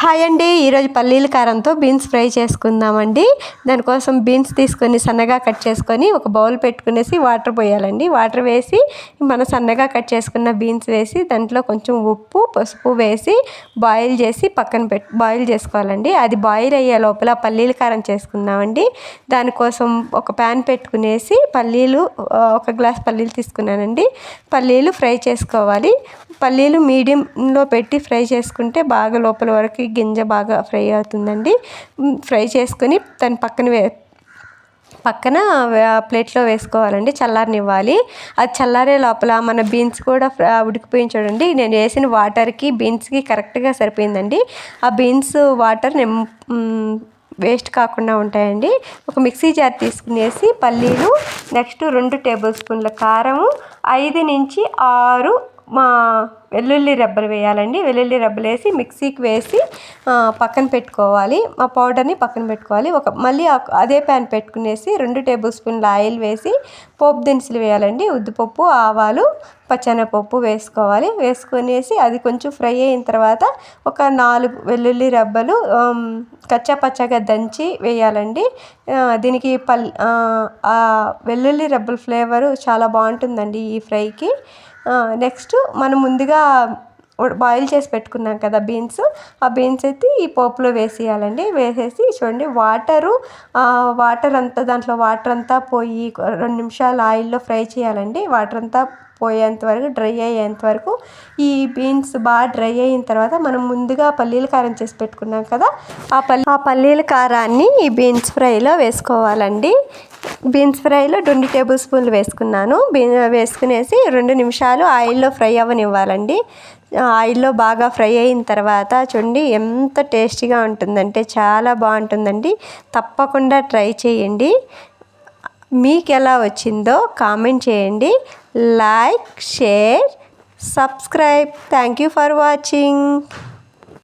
Hi అండి, ఈరోజు పల్లీల కారంతో బీన్స్ ఫ్రై చేసుకుందామండి. దానికోసం బీన్స్ తీసుకొని సన్నగా కట్ చేసుకొని ఒక బౌల్ పెట్టుకునేసి వాటర్ పోయాలండి. వాటర్ వేసి మనం సన్నగా కట్ చేసుకున్న బీన్స్ వేసి దాంట్లో కొంచెం ఉప్పు పసుపు వేసి బాయిల్ చేసి బాయిల్ చేసుకోవాలండి. అది బాయిల్ అయ్యే లోపల పల్లీల కారం చేసుకుందామండి. దానికోసం ఒక ప్యాన్ పెట్టుకునేసి ఒక గ్లాస్ పల్లీలు తీసుకున్నానండి. పల్లీలు ఫ్రై చేసుకోవాలి. పల్లీలు మీడియంలో పెట్టి ఫ్రై చేసుకుంటే బాగా లోపల వరకు గింజ బాగా ఫ్రై అవుతుందండి. ఫ్రై చేసుకొని దాని పక్కన ప్లేట్లో వేసుకోవాలండి. చల్లారనివ్వాలి. అది చల్లారే లోపల మన బీన్స్ కూడా ఉడికిపోయి చూడండి. నేను వేసిన వాటర్కి బీన్స్కి కరెక్ట్గా సరిపోయిందండి. ఆ బీన్స్ వాటర్ వేస్ట్ కాకుండా ఉంటాయండి. ఒక మిక్సీ జార్ తీసుకునేసి పల్లీలు, నెక్స్ట్ 2 టేబుల్ స్పూన్ల కారము, 5 నుంచి 6 వెల్లుల్లి రెబ్బలు వేయాలండి. వెల్లుల్లి రెబ్బలు వేసి మిక్సీకి వేసి పక్కన పెట్టుకోవాలి. ఆ పౌడర్ని పక్కన పెట్టుకోవాలి. మళ్ళీ అదే ప్యాన్ పెట్టుకునేసి 2 టేబుల్ స్పూన్ల ఆయిల్ వేసి పోపు దినుసులు వేయాలండి. ఉద్దిపప్పు, ఆవాలు, పచ్చెనగపప్పు వేసుకోవాలి. వేసుకునేసి అది కొంచెం ఫ్రై అయిన తర్వాత ఒక 4 వెల్లుల్లి రెబ్బలు కచ్చా పచ్చగా దంచి వేయాలండి. దీనికి వెల్లుల్లి రెబ్బల ఫ్లేవరు చాలా బాగుంటుందండి ఈ ఫ్రైకి. నెక్స్ట్ మనం ముందుగా బాయిల్ చేసి పెట్టుకున్నాం కదా బీన్స్, ఆ బీన్స్ అయితే ఈ పోపులో వేసేయాలండి. వేసేసి చూడండి వాటర్ అంతా దాంట్లో వాటర్ అంతా పోయి 2 నిమిషాలు ఆయిల్లో ఫ్రై చేయాలండి. వాటర్ అంతా పోయేంత వరకు, డ్రై అయ్యేంత వరకు. ఈ బీన్స్ బాగా డ్రై అయిన తర్వాత మనం ముందుగా పల్లీల కారం చేసి పెట్టుకున్నాం కదా, ఆ పల్లీల కారాన్ని ఈ బీన్స్ ఫ్రైలో వేసుకోవాలండి. బీన్స్ ఫ్రైలో 2 టేబుల్ స్పూన్లు వేసుకున్నాను. వేసుకునేసి 2 నిమిషాలు ఆయిల్లో ఫ్రై అవ్వనివ్వాలండి. ఆయిల్లో బాగా ఫ్రై అయిన తర్వాత చూడండి ఎంత టేస్టీగా ఉంటుందంటే చాలా బాగుంటుందండి. తప్పకుండా ట్రై చేయండి. మీకు ఎలా వచ్చిందో కామెంట్ చేయండి. Like, share, subscribe. Thank you for watching.